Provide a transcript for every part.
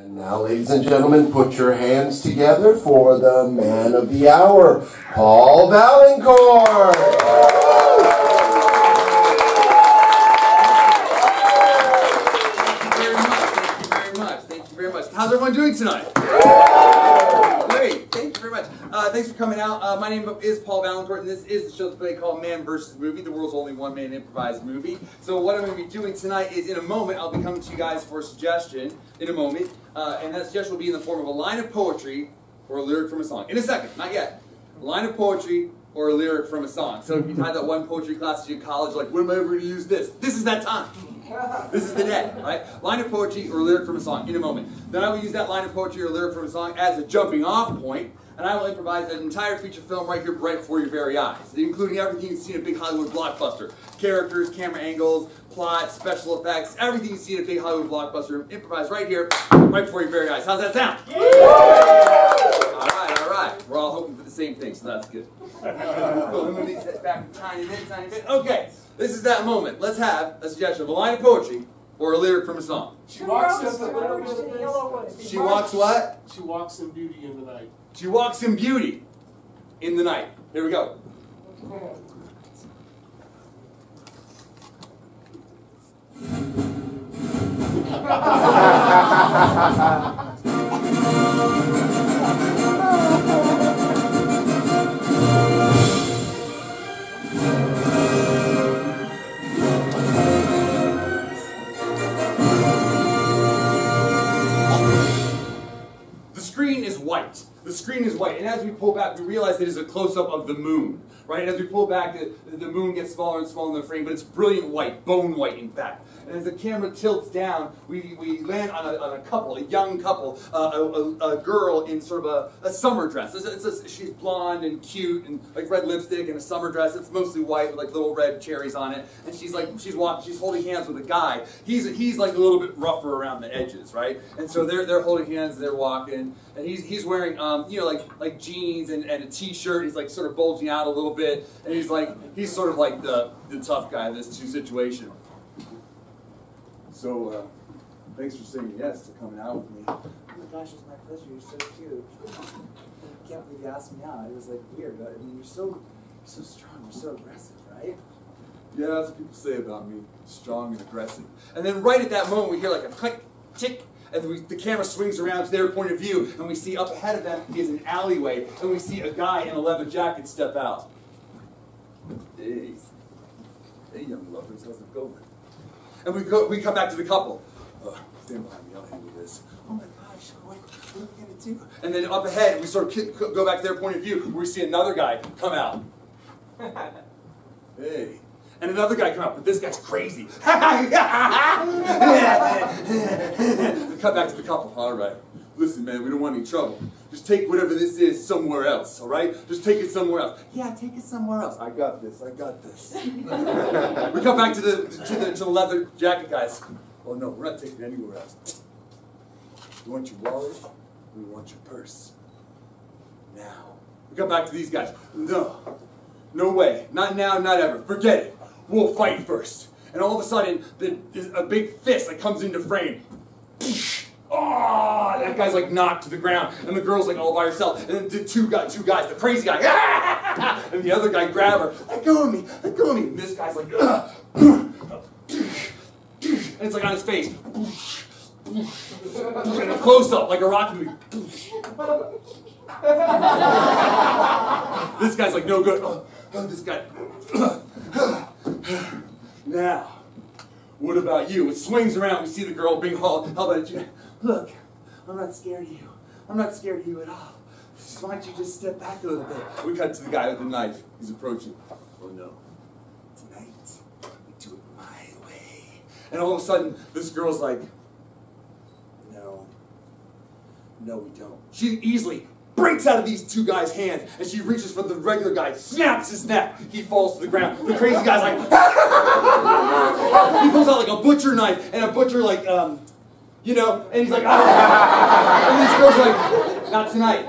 And now, ladies and gentlemen, put your hands together for the man of the hour, Paul Vaillancourt. Thank you very much. How's everyone doing tonight? Great. Thank you very much. Thanks for coming out. My name is Paul Vaillancourt, and this is the show that they call Man vs. Movie, the world's only one-man improvised movie. So what I'm going to be doing tonight is, in a moment, I'll be coming to you guys for a suggestion in a moment, and that suggestion will be in the form of a line of poetry or a lyric from a song. In a second, not yet. A line of poetry or a lyric from a song. So if you had that one poetry class in college, like, when am I ever going to use this? This is that time. This is the day, right? Line of poetry or lyric from a song in a moment. Then I will use that line of poetry or lyric from a song as a jumping off point, and I will improvise an entire feature film right here, right before your very eyes, including everything you see in a big Hollywood blockbuster. Characters, camera angles, plot, special effects, everything you see in a big Hollywood blockbuster, improvise right here, right before your very eyes. How's that sound? All right. We're all hoping for the same thing, so that's good. Let me set back a tiny bit. Okay. This is that moment. Let's have a suggestion of a line of poetry or a lyric from a song. She walks up a little bit of this. She walks what? She walks in beauty in the night. She walks in beauty in the night. Here we go. The screen is white, and as we pull back, we realize it is a close-up of the moon, right? And as we pull back, the moon gets smaller and smaller in the frame, but it's brilliant white, bone white, in fact. And as the camera tilts down, we land on a couple, a young couple, a girl in sort of a summer dress. She's blonde and cute, and like red lipstick and a summer dress. It's mostly white with like little red cherries on it. And she's holding hands with a guy. He's like a little bit rougher around the edges, right? And so they're holding hands, they're walking, and he's wearing like jeans and a t-shirt. He's like sort of bulging out a little bit, and he's sort of like the tough guy in this situation. So, thanks for saying yes to coming out with me. Oh my gosh, it's my pleasure. You're so cute. I can't believe you asked me out. It was like weird. I mean, you're so strong. You're so aggressive, right? Yeah, that's what people say about me. Strong and aggressive. And then right at that moment, we hear like a click, tick, and the camera swings around to their point of view, and we see up ahead of them is an alleyway, and we see a guy in a leather jacket step out. Hey, young lovers, how's it going? And we come back to the couple. Stand behind me, I'll handle this. Oh my gosh, what are we going to do? And then up ahead, we sort of go back to their point of view, where we see another guy come out. Hey. And another guy come out, but this guy's crazy. We cut back to the couple. All right. Listen, man, we don't want any trouble. Just take whatever this is somewhere else, all right? Just take it somewhere else. Yeah, take it somewhere else. I got this. We come back to the leather jacket guys. Oh no, we're not taking it anywhere else. We want your wallet. We want your purse. Now. We come back to these guys. No way. Not now, not ever. Forget it. We'll fight first. And all of a sudden, there's a big fist that comes into frame. Oh, that guy's like knocked to the ground, and the girl's like all by herself. And then the two guys, the crazy guy, and the other guy grab her. Let go of me, let go of me. And this guy's like, and it's like on his face. And a close up, like a rocket movie. This guy's like no good. This guy. Now, what about you? It swings around. We see the girl being hauled. How about you? Look, I'm not scared of you. I'm not scared of you at all. Why don't you just step back a little bit? We cut to the guy with the knife. He's approaching. Oh no. Tonight, we do it my way. And all of a sudden, this girl's like, no, we don't. She easily breaks out of these two guys' hands, and she reaches for the regular guy, snaps his neck. He falls to the ground. The crazy guy's like, he pulls out like a butcher knife, and a butcher like, and he's like, and this girl's like, not tonight.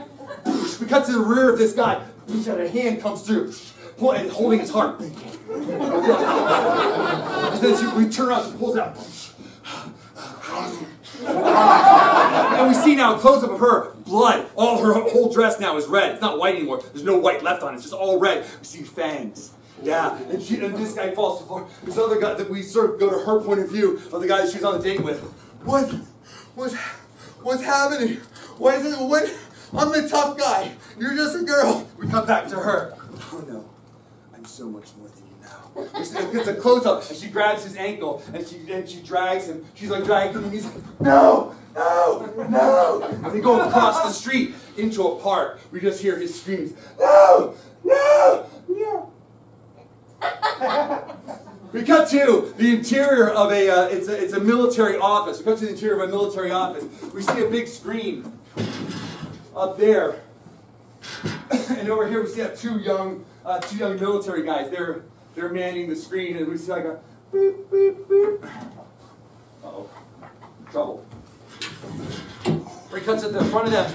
We cut to the rear of this guy, and a hand comes through, and holding his heart. And then we turn around and pulls out. And And we see now a close-up of her, blood. All her whole dress now is red. It's not white anymore. There's no white left on it. It's just all red. We see fangs. Yeah, and this guy falls to the floor. This other guy, that we sort of go to her point of view of the guy that she's on the date with. What's happening? Why is it, I'm the tough guy. You're just a girl. We come back to her. Oh no, I'm so much more than you now. It's a close-up, and she grabs his ankle, and she drags him. She's like dragging him, and he's like, no. And they go across the street into a park. We just hear his screams, no. We cut to the interior of it's a military office. We cut to the interior of a military office. We see a big screen up there, and over here we see two young military guys. They're manning the screen, and we see like a beep beep beep. Uh-oh, trouble. We cut to the front of them.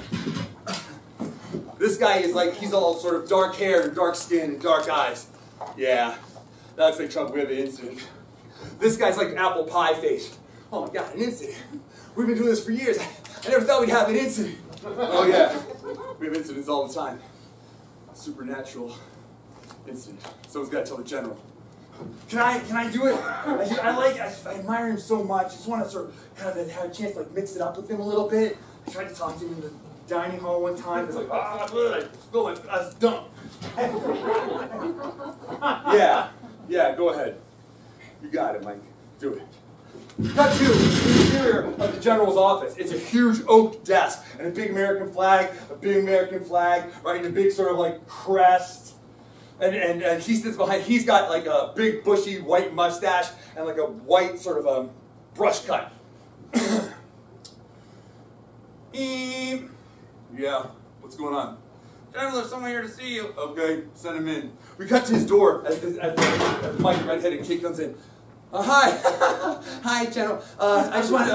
This guy is like, he's all sort of dark hair and dark skin and dark eyes. Yeah, that's like trouble. We have an incident. This guy's like apple pie face. Oh my God, an incident. We've been doing this for years. I never thought we'd have an incident. Oh yeah, we have incidents all the time. Supernatural incident. Someone's got to tell the general. Can I do it? I admire him so much. I just want to sort of have a chance to like mix it up with him a little bit. I tried to talk to him in the dining hall one time. It's like, I feel like I was dumb. Yeah, go ahead. You got it, Mike. Do it. Cut to the interior of the general's office. It's a huge oak desk and a big American flag, right, and a big sort of like crest. And he sits behind. He's got like a big bushy white mustache and like a white sort of brush cut. Yeah, what's going on? General, there's someone here to see you. Okay, send him in. We cut to his door as Mike, redheaded kid, comes in. Hi. Hi, General. I just wanted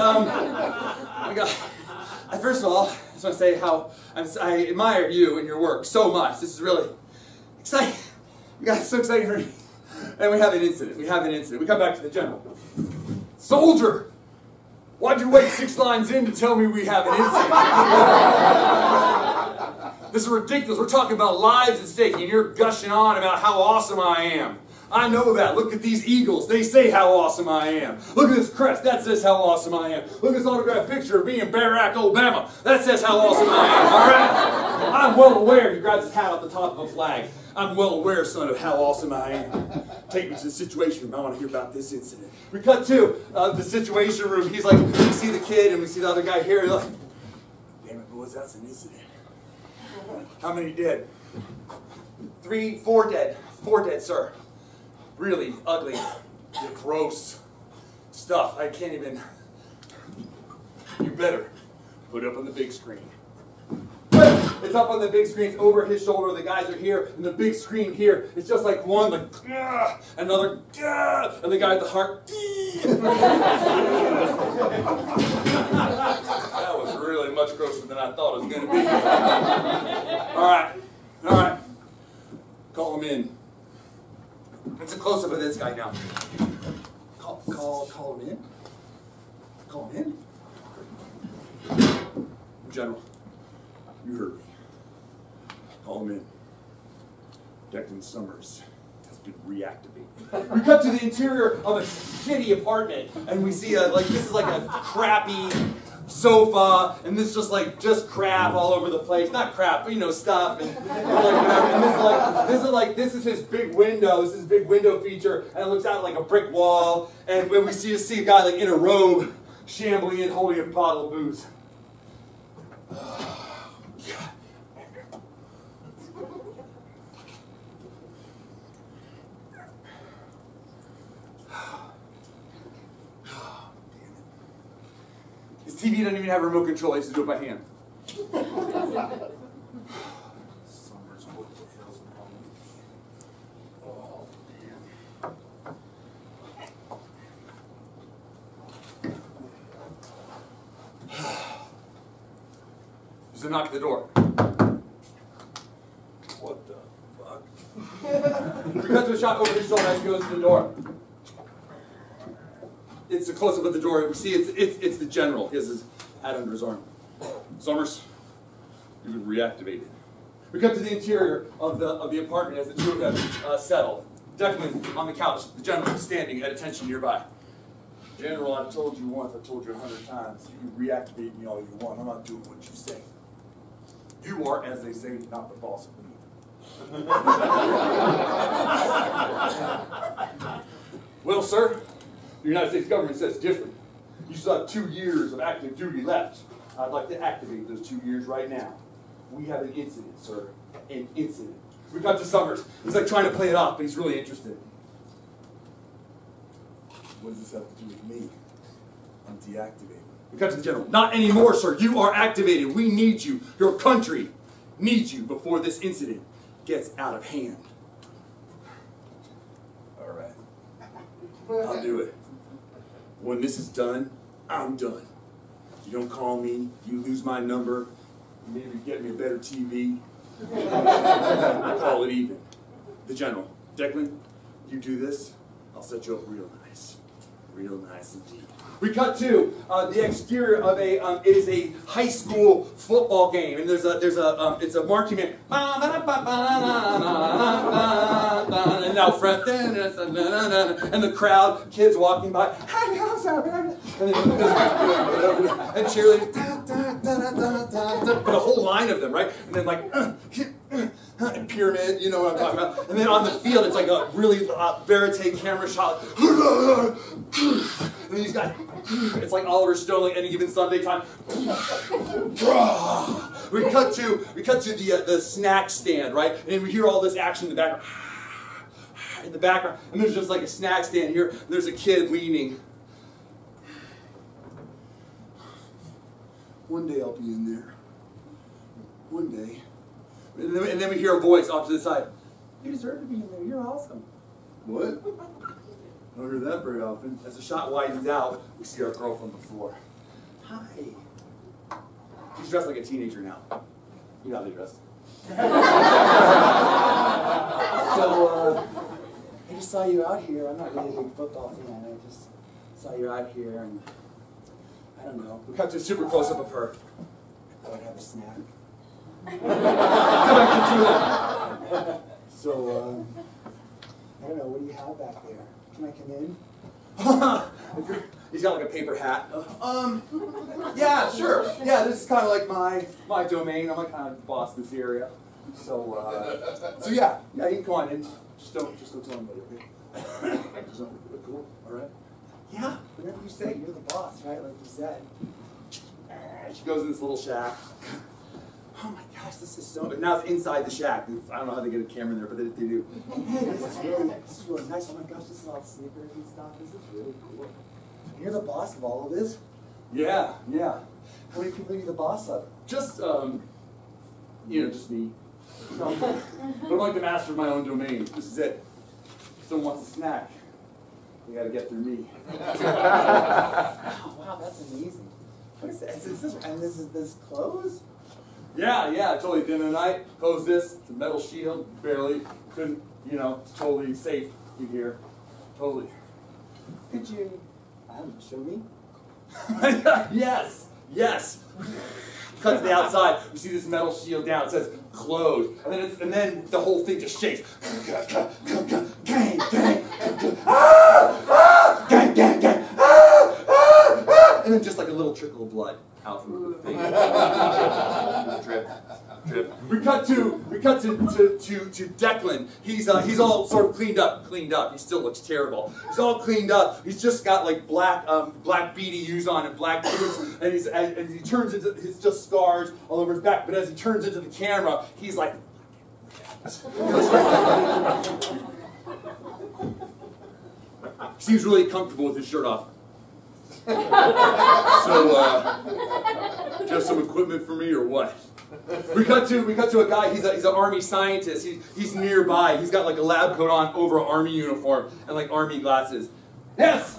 to, first of all, I just want to say how I admire you and your work so much. This is really exciting. You guys are so exciting for me. And we have an incident. We come back to the General. Soldier! Why'd you wait 6 lines in to tell me we have an incident? This is ridiculous. We're talking about lives at stake, and you're gushing on about how awesome I am. I know that. Look at these eagles. They say how awesome I am. Look at this crest. That says how awesome I am. Look at this autographed picture of me and Barack Obama. That says how awesome I am. All right? I'm well aware. He grabs his hat off the top of a flag. I'm well aware, son, of how awesome I am. Take me to the situation room. I want to hear about this incident. We cut to the situation room. He's like, we see the kid and we see the other guy here. He's like, damn it, boys, that's an incident. How many dead? 3, 4 dead. 4 dead, sir. Really ugly, gross stuff. I can't even. You better put it up on the big screen. It's up on the big screen. It's over his shoulder. The guys are here, and the big screen here. It's just like one, like another, and the guy at the heart. That was really much grosser than I thought it was going to be. All right. Call him in. It's a close-up of this guy now. Call him in. Call him in. General, you heard me. Call him in. Declan Summers has been reactivated. We cut to the interior of a shitty apartment, and we see this is like a crappy sofa, and this just crap all over the place. Not crap, but stuff. And this is his big window. This is his big window feature, and it looks out like a brick wall. And when we see a guy like in a robe, shambling in, holding a bottle of booze. His TV doesn't even have a remote control. I used to do it by hand. Summers, what the hell's wrong with me? Oh, man. There's a knock at the door. What the fuck? We cut to a shot over his shoulder as he goes to the door. It's a close-up of the door. We see it's the general. He has his hat under his arm. Summers, you've been reactivated. We cut to the interior of the apartment as the two of them settle. Declan on the couch, the gentleman standing at attention nearby. General, I've told you once, I've told you 100 times. You can reactivate me all you want. I'm not doing what you say. You are, as they say, not the boss of me. Well, sir, the United States government says different. You still have 2 years of active duty left. I'd like to activate those 2 years right now. We have an incident, sir. An incident. We got to Summers. He's like trying to play it off, but he's really interested. What does this have to do with me? I'm deactivated. We cut to the general. Not anymore, sir. You are activated. We need you. Your country needs you before this incident gets out of hand. All right. I'll do it. When this is done, I'm done. You don't call me, you lose my number, maybe get me a better TV. Call it even. The general. Declan, you do this, I'll set you up real nice. Real nice indeed. We cut to the exterior of it is a high school football game, and it's a marching band. And now front, and the crowd, kids walking by, and cheerleading, but a whole line of them, right? And then like and pyramid, you know what I'm talking about. And then on the field, it's like a really verite camera shot. And then he's got, it's like Oliver Stone, like any given Sunday time. We cut to the snack stand, right? And we hear all this action in the background. In the background, and there's just like a snack stand here. And there's a kid leaning. One day I'll be in there. One day. And then we hear a voice off to the side. You deserve to be in there. You're awesome. What? I don't hear that very often. As the shot widens out, we see our girl from before. Hi. She's dressed like a teenager now. You know how they dress. So, I just saw you out here. I'm not really a big football fan. I just saw you out here, and I don't know. We cut to a super close-up of her. I would have a snack. Come back to So, I don't know. What do you have back there? Can I come in? He's got like a paper hat. Yeah, sure. Yeah, this is kind of like my domain. I'm like kind of the boss of this area. So yeah, you can come on in. Just don't tell anybody, okay? Cool. All right. Yeah, whatever you say. You're the boss, right? Like you said. She goes in this little shack. Oh my gosh, this is so. Now it's inside the shack. I don't know how they get a camera in there, but they do. Hey, this is really nice. Oh my gosh, this is all sneakers and stuff. This is really cool. You're the boss of all of this? Yeah. How many people are you the boss of? Just just me. But I'm like the master of my own domain. This is it. If someone wants a snack, they gotta get through me. Wow, that's amazing. What is this? And this is clothes? Yeah, totally. At the end of the night, close this. It's a metal shield. Barely. Couldn't, it's totally safe in here. Totally. Could you, show me? Yes. Cut to the outside. We see this metal shield down. It says closed. And then the whole thing just shakes. Gang. Gang. And then just like a little trickle of blood out from the thing. Drip. We cut to Declan. He's all sort of cleaned up. He still looks terrible. He's all cleaned up. He's just got like black BDUs on and black boots, and he turns into his just scars all over his back. But as he turns into the camera, he's like. Seems really comfortable with his shirt off. So, do you have some equipment for me or what? We cut to a guy. He's an army scientist. He's nearby. He's got like a lab coat on over an army uniform and like army glasses. Yes,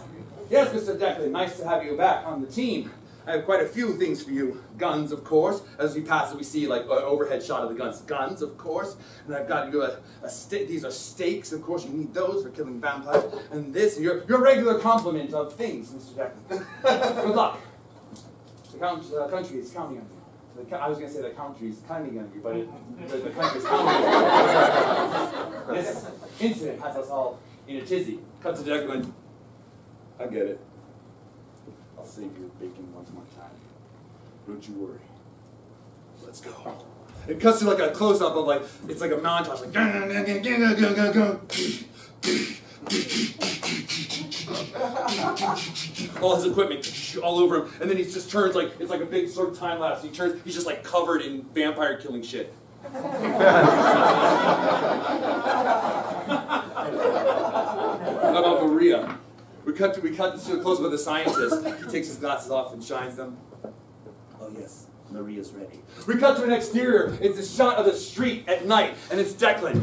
Mr. Declan. Nice to have you back on the team. I have quite a few things for you. Guns, of course. As we pass it, we see like an overhead shot of the guns. Guns, of course. And I've got you a these are stakes, of course. You need those for killing vampires. And this, your regular complement of things, Mr. Declan. Good luck. The country is counting on you. I was going to say the country is counting on you, but the country is counting on you. This incident has us all in a tizzy. Cut to Declan. I get it. I'll save your bacon once more time. Don't you worry. Let's go. It cuts to like a close-up of like, it's like a montage, like all his equipment all over him, and then he just turns like, it's like a big sort of time lapse. He turns, he's just like covered in vampire killing shit. How about Maria? We cut to a close-up of the scientist. He takes his glasses off and shines them. Oh yes, Maria's ready. We cut to an exterior. It's a shot of the street at night, and it's Declan.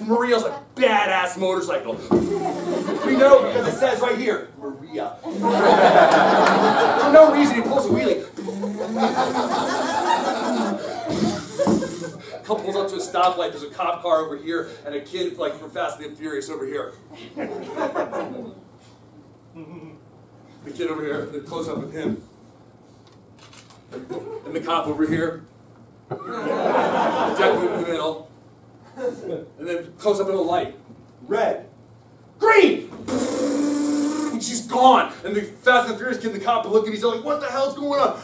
Maria's a badass motorcycle. We know because it says right here, Maria. For no reason, he pulls a wheelie. Couple pulls up to a stoplight. There's a cop car over here, and a kid like from Fast and Furious over here. The kid over here. The close up of him. And the cop over here. Declan in the middle. And then close up in a light. Red. Green! And she's gone. And the Fast and Furious kid and the cop are looking, he's like, what the hell's going on?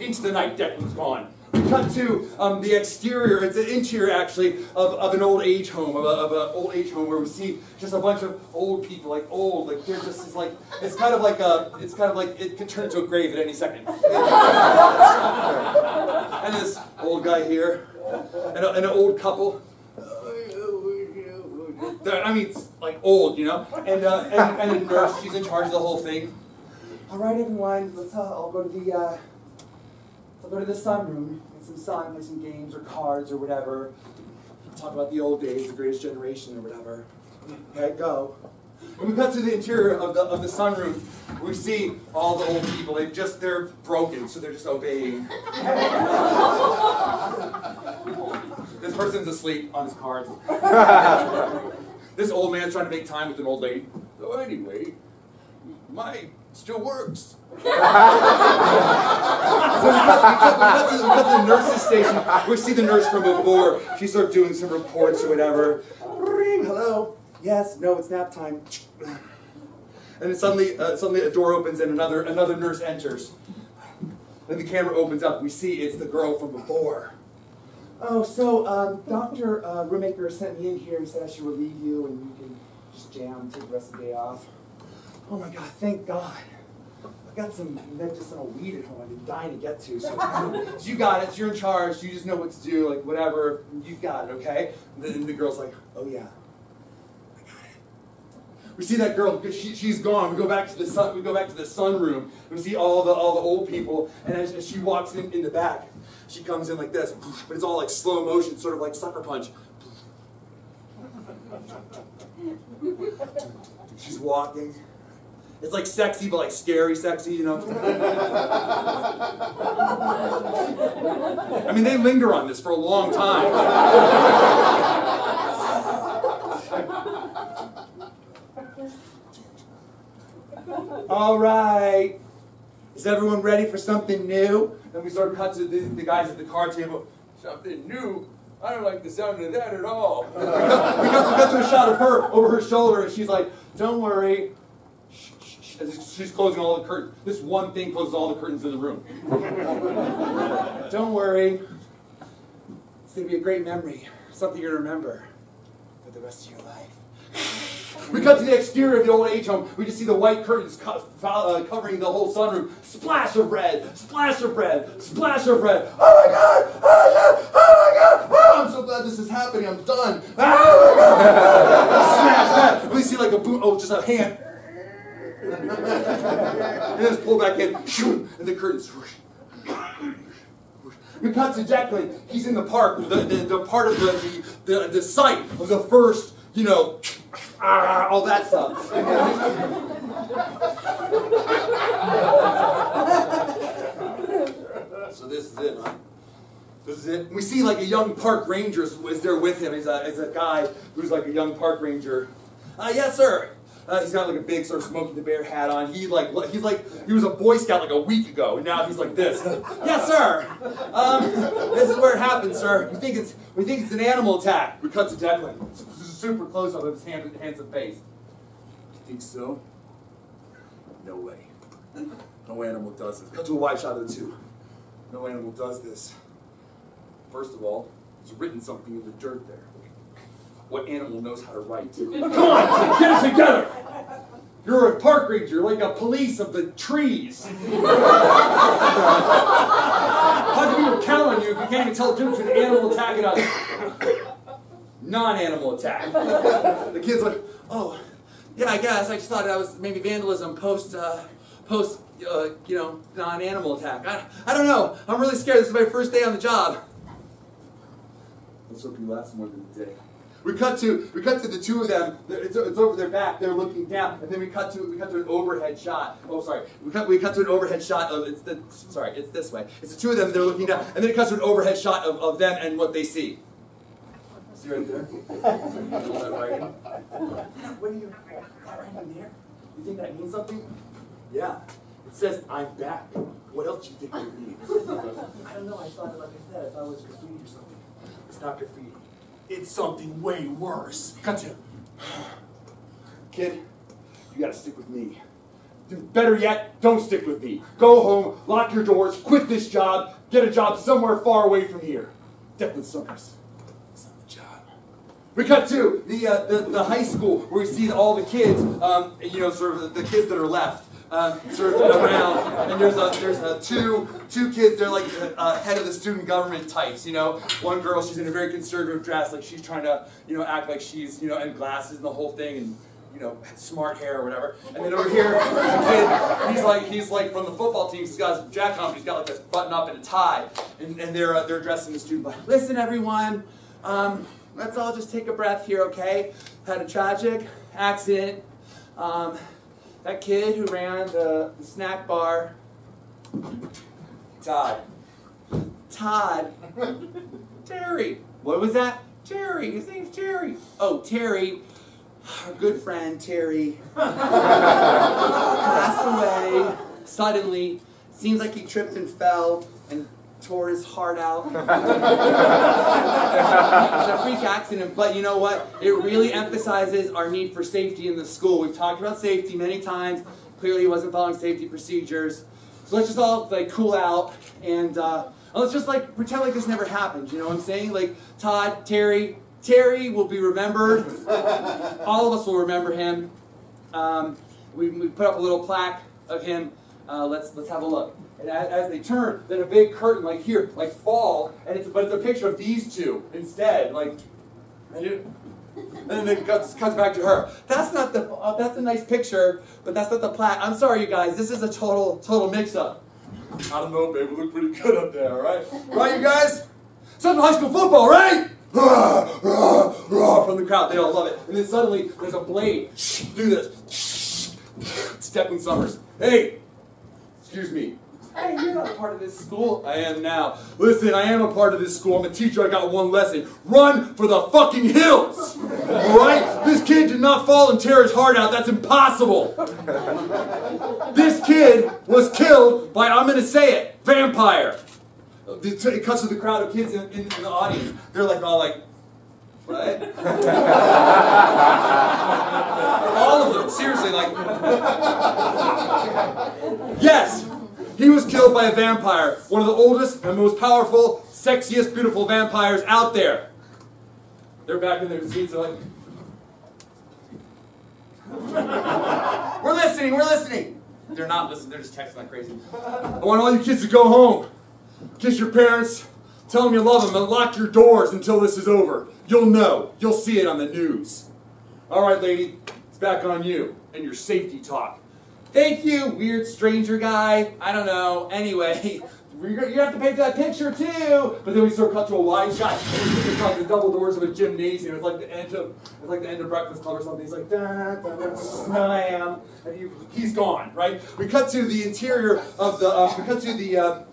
Into the night, Declan's gone. We cut to the exterior, it's an interior actually, of an old age home, of an old age home where we see just a bunch of old people, like old, like they're just it's like, it's kind of like it could turn into a grave at any second. And this old guy here, and an old couple. I mean, it's like old, you know, and a nurse. She's in charge of the whole thing. All right, everyone, let's all go to the sunroom, get some sun, play some games or cards or whatever. Talk about the old days, the greatest generation or whatever. Okay, go. When we cut to the interior of the sunroom, we see all the old people. They're broken, so they're just obeying. This person's asleep on his cards. This old man's trying to make time with an old lady. So anyway, mine still works. So we cut to the nurse's station. We see the nurse from before. She starts doing some reports or whatever. Ring, hello. Yes, no, it's nap time. And then suddenly a door opens and another nurse enters. Then the camera opens up. We see it's the girl from before. Oh, so Dr. Roommaker sent me in here and said I should relieve you and you can just jam and take the rest of the day off. Oh my God, thank God. I've got some medicinal weed at home I've been dying to get to. So you got it, you're in charge, you just know what to do, like whatever, you got it, okay? And then the girl's like, oh yeah. We see that girl. She's gone. We go back to the sunroom. We see all the old people, and as she walks in the back, she comes in like this, but it's all like slow motion, sort of like Sucker Punch. She's walking. It's like sexy, but like scary sexy, you know. I mean, they linger on this for a long time. All right, is everyone ready for something new? Then we sort of cut to the guys at the card table. Something new? I don't like the sound of that at all. we cut to a shot of her over her shoulder, and she's like, don't worry. Shh, shh, shh. As she's closing all the curtains. This one thing closes all the curtains in the room. Don't worry. It's going to be a great memory. Something you're going to remember for the rest of your life. We cut to the exterior of the old age home. We just see the white curtains covering the whole sunroom. Splash of red, splash of red, splash of red. Oh my God! Oh my God! Oh my God! Oh, I'm so glad this is happening. I'm done. Oh my God! Smash that. We see like a boot. Oh, just a hand. And then it's pulled back in. And the curtains. We cut to Declan. He's in the park. The part of the site of the first, you know, all that stuff. So this is it, huh? This is it. We see like a young park ranger is there with him. He's a guy who's like a young park ranger. Yes, sir. He's got like a big sort of Smokey the Bear hat on. He was a Boy Scout like a week ago, and now he's like this. Yes, sir. This is where it happens, sir. We think it's an animal attack. We cut to Declan. Super close up of his handsome face. You think so? No way. No animal does this. Cut to a wide shot of the two. No animal does this. First of all, there's written something in the dirt there. What animal knows how to write? Come on, get it together! You're a park ranger, like a police of the trees. How can people count on you if you can't even tell the difference between an animal attack and a non-animal attack? The kid's like, oh, yeah, I guess. I just thought that was maybe vandalism post non-animal attack. I don't know. I'm really scared. This is my first day on the job. Let's hope you last more than a day. We cut to the two of them. It's over their back. They're looking down, and then we cut to an overhead shot. Oh, sorry. We cut to an overhead shot of it's this way. It's the two of them. They're looking down, and then it cuts to an overhead shot of them and what they see. See right there? What are you writing there? You think that means something? Yeah. It says, I'm back. What else do you think it means? I don't know. I thought it, like I said, I thought it was graffiti or something. It's not graffiti. It's something way worse. Cut to him. Kid, you gotta stick with me. Better yet, don't stick with me. Go home, lock your doors, quit this job, get a job somewhere far away from here. Declan Summers. It's not the job. We cut to the high school where we see all the kids, sort of the kids that are left. Sort of around, and there's two kids. They're like head of the student government types. One girl, she's in a very conservative dress, like she's trying to act like she's and glasses and the whole thing, and smart hair or whatever. And then over here, there's a kid. He's like from the football team. He's got his jacket on, but he's got like this button up and a tie, and they're dressed in the student life. Listen, everyone, let's all just take a breath here, okay? Had a tragic accident. That kid who ran the snack bar, Todd. Terry. What was that? Terry. His name's Terry. Oh, Terry. Our good friend, Terry. Passed away suddenly. Seems like he tripped and fell and tore his heart out. It's a freak accident, but you know what? It really emphasizes our need for safety in the school. We've talked about safety many times. Clearly he wasn't following safety procedures. So let's just all cool out and let's just pretend like this never happened. You know what I'm saying? Like Todd, Terry will be remembered. All of us will remember him. We put up a little plaque of him. Let's have a look. And as they turn, then a big curtain fall, and it's a picture of these two instead, and then it cuts back to her. That's not the that's a nice picture, but that's not the plaque. I'm sorry, you guys. This is a total mix-up. I don't know, babe. We look pretty good up there, all right? Right, you guys? Something high school football, right? From the crowd, they all love it. And then suddenly there's a blade. Do this. It's Declan Summers. Hey, excuse me. Hey, you're not a part of this school. I am now. Listen, I am a part of this school. I'm a teacher. I got one lesson. Run for the fucking hills. All right? This kid did not fall and tear his heart out. That's impossible. This kid was killed by, I'm going to say it, vampire. It cuts to the crowd of kids in the audience. They're all like, what? All of them. Seriously, yes. He was killed by a vampire, one of the oldest and most powerful, sexiest, beautiful vampires out there. They're back in their seats, they're like, we're listening. They're not listening, they're just texting like crazy. I want all you kids to go home. Kiss your parents, tell them you love them, and lock your doors until this is over. You'll know, you'll see it on the news. All right, lady, it's back on you and your safety talk. Thank you, weird stranger guy. I don't know. Anyway, you have to pay for that picture too. But then we sort of cut to a wide shot. It's like the double doors of a gymnasium. It's like the end of Breakfast Club or something. He's like, da, da, da, slam. And he's gone, right? We cut to the interior of the. We cut to the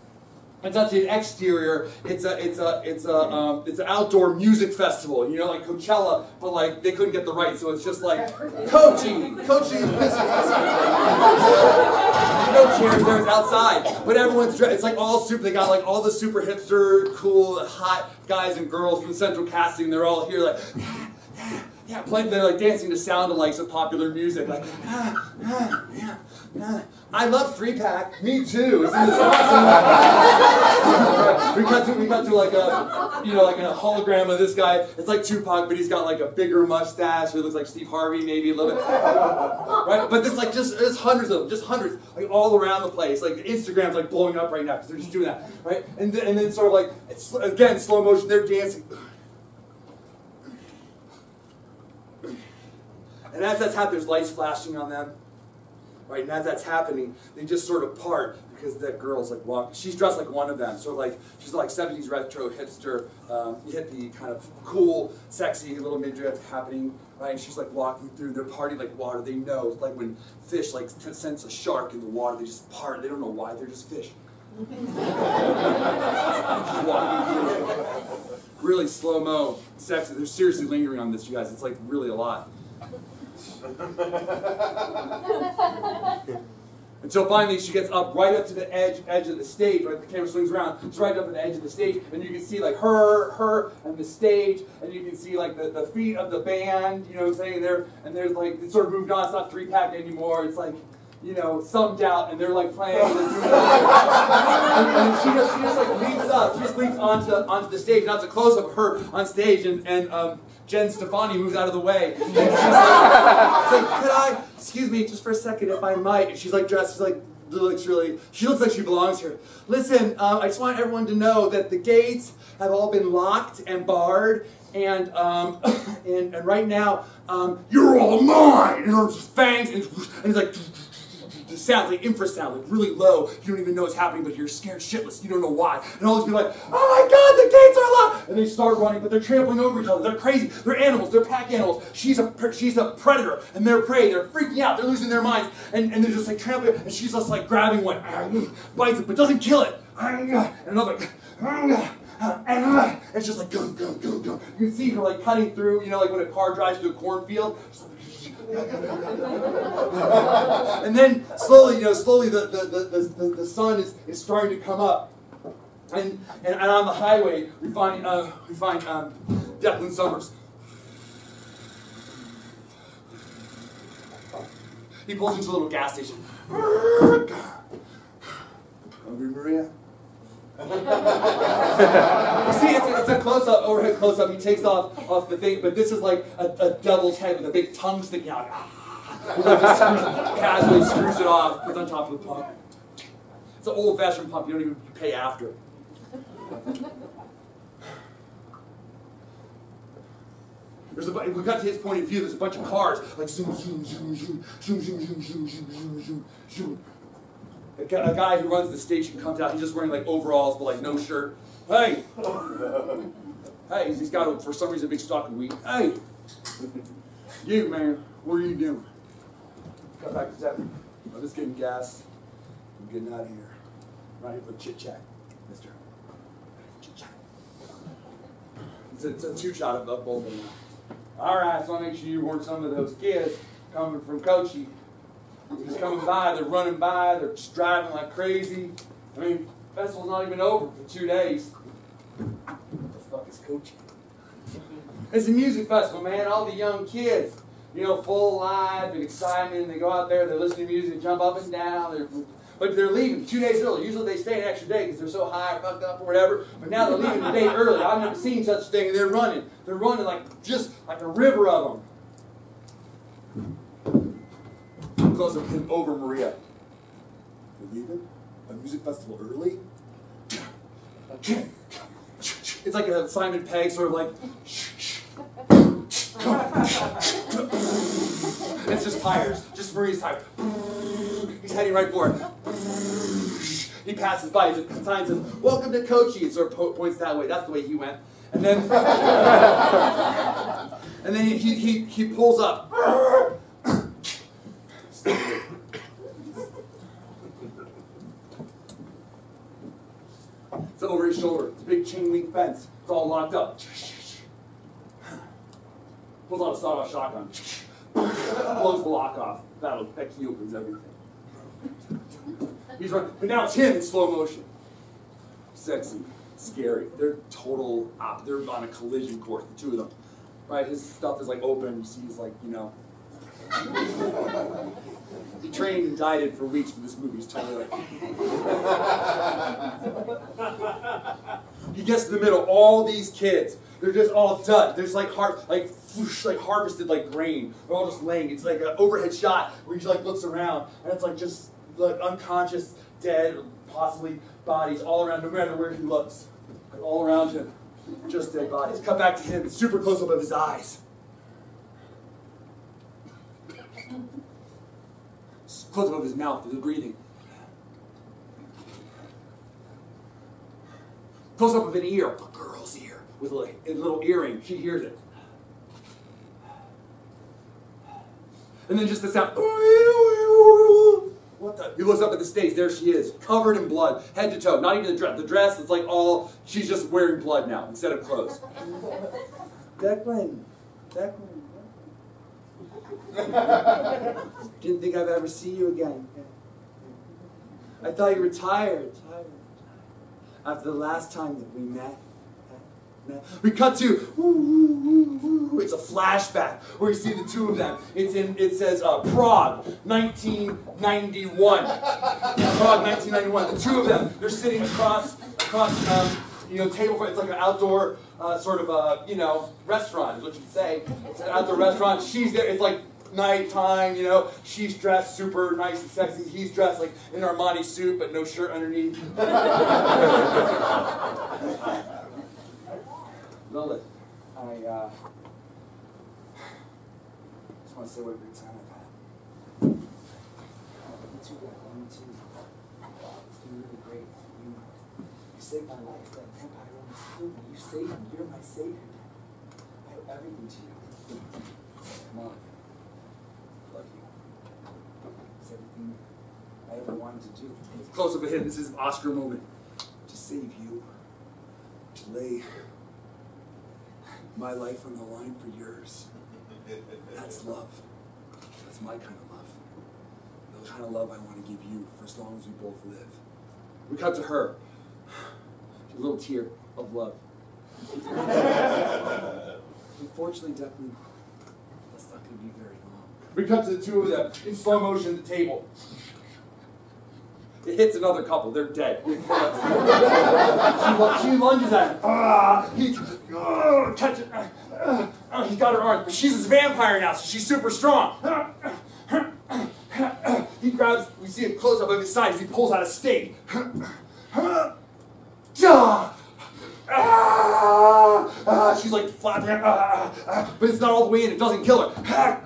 It's not the exterior. It's an outdoor music festival. You know, like Coachella, but like they couldn't get the rights, so it's just like coaching. No chairs there. It's outside, but everyone's dressed. It's like all super. They got like all the super hipster, cool, hot guys and girls from Central Casting. They're all here, like. Yeah, playing. They're like dancing to sound-alikes of popular music, like yeah. I love 3-pack. Me too. Isn't this awesome? we got to like a, you know, like a hologram of this guy. It's like Tupac, but he's got like a bigger mustache. He looks like Steve Harvey, maybe a little bit. Right? But there's like there's hundreds of them, just hundreds, like all around the place. Like Instagram's like blowing up right now because they're just doing that, right? And then sort of like it's, again, slow motion. They're dancing. And as that's happening, there's lights flashing on them. Right, and as that's happening, they just sort of part because that girl's like walking. She's dressed like one of them, so like she's like 70s retro hipster, hippie kind of cool, sexy little midriff happening. Right, and she's like walking through. They're partying like water. They know, it's like when fish like sense a shark in the water, they just part. They don't know why. They're just fish. Just walking through. Really slow mo, sexy. They're seriously lingering on this, you guys. It's like really a lot. Until finally she gets up right up to the edge of the stage, right? The camera swings around, she's right up at the edge of the stage, and you can see like her and the stage, and you can see like the feet of the band, you know what I'm saying? And there's like, it's sort of moved on, it's not 3-pack anymore, it's like, you know, thumbed out, and they're like playing. And she just like leaps up, she just leaps onto the stage. Now it's a close up of her on stage, and Jen Stefani moves out of the way. And she's like, could I, excuse me, just for a second, if I might. And she's like dressed, she looks like she belongs here. Listen, I just want everyone to know that the gates have all been locked and barred, and right now, you're all mine. And her fangs, and it's like, the sound, like infrasound, like really low. You don't even know what's happening, but you're scared shitless. You don't know why. And all these people are like, oh my God, the gates are locked! And they start running, but they're trampling over each other. They're crazy. They're animals. They're pack animals. She's a predator, and they're prey. They're freaking out. They're losing their minds. And they're just like trampling, and she's just like grabbing one, bites it, but doesn't kill it. And another, and it's just like, go. You can see her like cutting through, you know, like when a car drives through a cornfield. And then slowly the sun is starting to come up, and on the highway we find Declan Summers. He pulls into a little gas station. Hungry, Maria? You see, it's a close-up, overhead close-up. He takes off the thing, but this is like a devil's head with a big tongue sticking out. He like just casually screws it off, puts on top of the pump. It's an old-fashioned pump. You don't even pay after. We got to his point of view. There's a bunch of cars, like zoom, zoom, zoom, zoom, zoom, zoom, zoom, zoom, zoom, zoom, zoom, zoom. A guy who runs the station comes out. He's just wearing like overalls, but like no shirt. Hey, hey, he's got for some reason a big stalk of weed. Hey, you man, what are you doing? Got back to Devin. I'm just getting gas. I'm getting out of here. I'm not here for chit chat, Mister. Chit chat. It's a two-shot of both of them. All right, so I make sure you weren't some of those kids coming from Coachy. They're just coming by, they're running by, they're just driving like crazy. I mean, the festival's not even over for 2 days. What the fuck is Coachy? It's a music festival, man. All the young kids, you know, full of life and excitement. They go out there, they listen to music, jump up and down. But they're leaving 2 days early. Usually they stay an extra day because they're so high or fucked up or whatever. But now they're leaving a day early. I've never seen such a thing. And they're running. They're running like just like a river of them. Close up him over Maria. You're leaving? A music festival early? It's like a Simon Pegg sort of like. It's just tires. Just Maria's tires. He's heading right for it. He passes by. The sign says, "Welcome to Coachy." It sort of points that way. That's the way he went. And then, he pulls up. It's over his shoulder. It's a big chain link fence. It's all locked up. Pulls out a sawed-off shotgun. Blows the lock off. That key opens everything. He's running. But now it's him in slow motion. Sexy. Scary. They're total op. They're on a collision course, the two of them. Right? His stuff is like open. You see, he's like, you know. He trained and dieted for weeks for this movie. He's totally like. He gets to the middle. All these kids, they're just all done. They're just like harvested like grain. They're all just laying. It's like an overhead shot where he like looks around and it's like just like unconscious, dead, or possibly bodies all around, no matter where he looks. Like, all around him, just dead bodies. Cut back to him. It's super close up of his eyes. Close up of his mouth, his breathing. Close up of an ear, a girl's ear, with a little earring. She hears it. And then just the sound. What the? He looks up at the stage. There she is, covered in blood, head to toe. Not even the dress. The dress is like all. She's just wearing blood now instead of clothes. Declan. Didn't think I'd ever see you again. I thought you were tired. After the last time that we met. We cut to, it's a flashback where you see the two of them. It says Prague, 1991. Prague, 1991. The two of them, they're sitting across table for, it's like an outdoor sort of restaurant, is what you'd say. It's an outdoor restaurant. She's there. It's like nighttime, she's dressed super nice and sexy. He's dressed like in an Armani suit, but no shirt underneath. Lilith, I just want to say what a great time I've had. Me too, Dad. Me too. It's been really great. You saved my life. That vampire almost killed me. You saved me. You're my savior. I owe everything to you. Mom, I love you. It's everything I ever wanted to do. Close up ahead. This is an Oscar moment. To save you. To lay my life on the line for yours. That's love. That's my kind of love. The kind of love I want to give you for as long as we both live. We cut to her. A little tear of love. Unfortunately, Declan, that's not going to be very long. We cut to the two of them in slow motion at the table. It hits another couple. They're dead. She lunges at him. He catches. He's got her arm. But she's a vampire now, so she's super strong. He grabs. We see a close up of his side as he pulls out a stake. She's like flapping. But it's not all the way in. It doesn't kill her.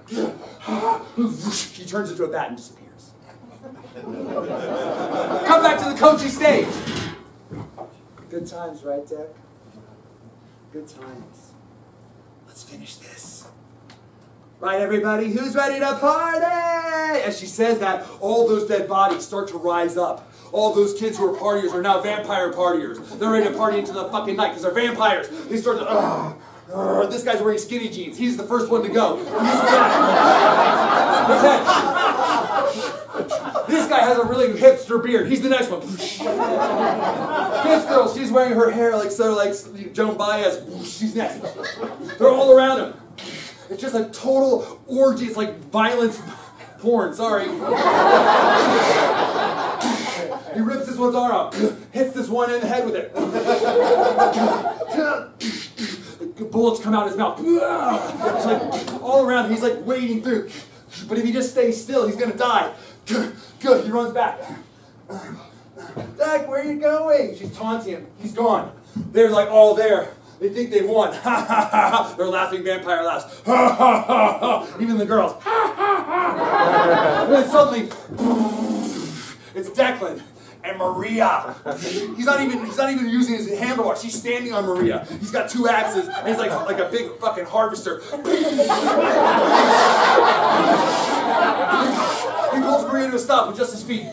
She turns into a bat and disappears. Come back to the coaching stage. Good times, right, Deck? Good times. Let's finish this. Right, everybody, who's ready to party? As she says that, all those dead bodies start to rise up. All those kids who are partiers are now vampire partiers. They're ready to party into the fucking night because they're vampires. They start to, this guy's wearing skinny jeans. He's the first one to go. This guy has a really hipster beard. He's the next one. This girl, she's wearing her hair like sort of like Joan Baez. She's next. They're all around him. It's just a total orgy. It's like violence porn. Sorry. He rips this one's arm out, hits this one in the head with it. Bullets come out his mouth. It's like all around him. He's like wading through. But if he just stays still, he's gonna die. Good. He runs back. Dak, where are you going? She's taunting him. He's gone. They're like all there. They think they've won. They're laughing vampire laughs. Even the girls. And then suddenly, it's Declan and Maria. He's not even using his handlebar. She's standing on Maria. He's got two axes, and he's like a big fucking harvester. He pulls Maria to a stop with just his feet.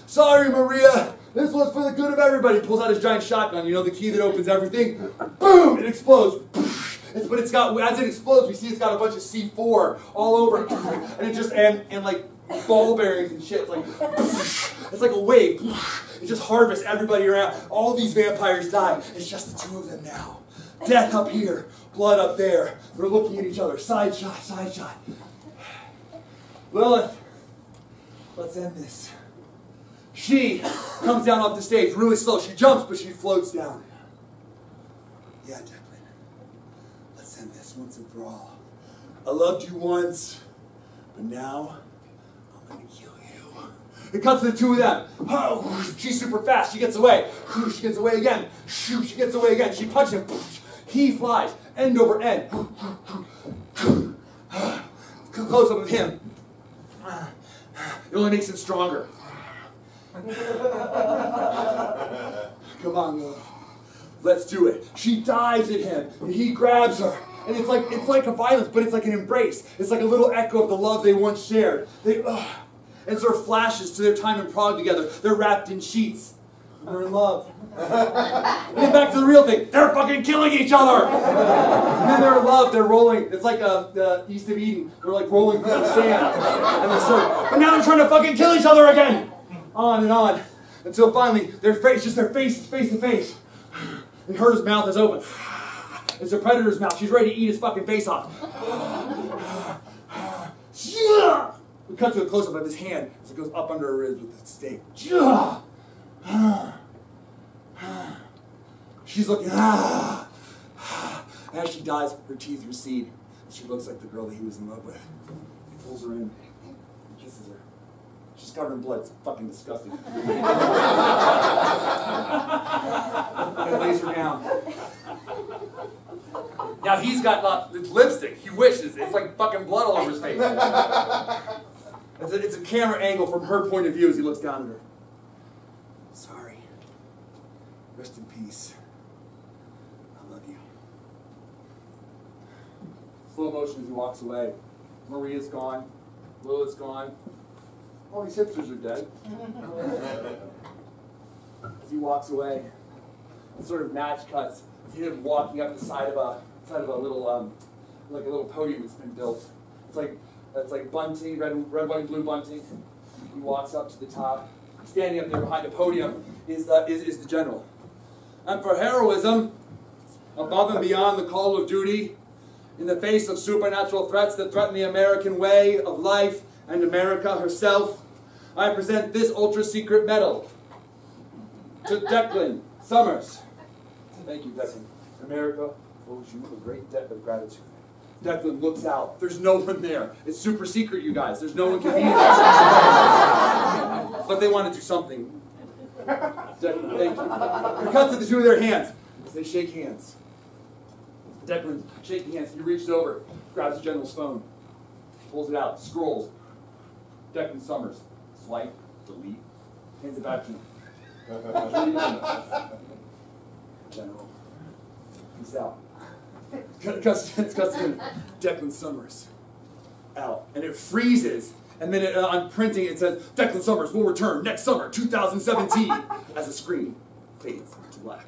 Sorry, Maria. This one's for the good of everybody. He pulls out his giant shotgun, you know, the key that opens everything. Boom! It explodes. But it's got, as it explodes, we see it's got a bunch of C4 all over it. And it just, and like ball bearings and shit. It's like a wave. It just harvests everybody around. All these vampires die. It's just the two of them now. Death up here, blood up there. They're looking at each other. Side shot, side shot. Lilith, let's end this. She comes down off the stage really slow. She jumps, but she floats down. Yeah, Declan. Let's end this once and for all. I loved you once, but now I'm going to kill you. It cuts to the two of them. Oh, she's super fast. She gets away. She gets away again. She gets away again. She punches him. He flies end over end. Close up of him. It only makes him stronger. Come on, love. Let's do it. She dives at him, and he grabs her. And it's like a violence, but it's like an embrace. It's like a little echo of the love they once shared. And sort of flashes to their time in Prague together. They're wrapped in sheets. They're in love. And then back to the real thing. They're fucking killing each other. And then they're in love. They're rolling. It's like the East of Eden. They're like rolling through the sand. And the surf. But now they're trying to fucking kill each other again. On and on. Until finally, their face is face to face. And hers mouth is open. It's a predator's mouth. She's ready to eat his fucking face off. We cut to a close-up of his hand as it goes up under her ribs with the stake. She's looking. As she dies, her teeth recede. She looks like the girl that he was in love with. He pulls her in. He kisses her. She's covered in blood. It's fucking disgusting. And lays her down. Now he's got lipstick. He wishes. It's like fucking blood all over his face. It's a camera angle from her point of view as he looks down at her. Sorry. Rest in peace. I love you. Slow motion as he walks away. Maria's gone. Lilith's gone. All these hipsters are dead. As he walks away, it sort of match cuts. Him walking up the side of a little like a little podium that's been built. It's like bunting, red, white, and blue bunting. He walks up to the top. Standing up there behind the podium is the general. And for heroism, above and beyond the call of duty, in the face of supernatural threats that threaten the American way of life and America herself, I present this ultra-secret medal to Declan Summers. Thank you, Declan. America owes you a great debt of gratitude. Declan looks out. There's no one there. It's super secret, you guys. There's no one can be there. But they want to do something. Declan, thank you. We cut to the two of their hands as they shake hands. Declan shaking hands. He reaches over, grabs the general's phone, pulls it out, scrolls. Declan Summers. Swipe, delete, hands it back to him. General. Peace out. Cuts to Declan Summers. Out. And it freezes. And then on printing it says, Declan Summers will return next summer, 2017. As the screen fades to black.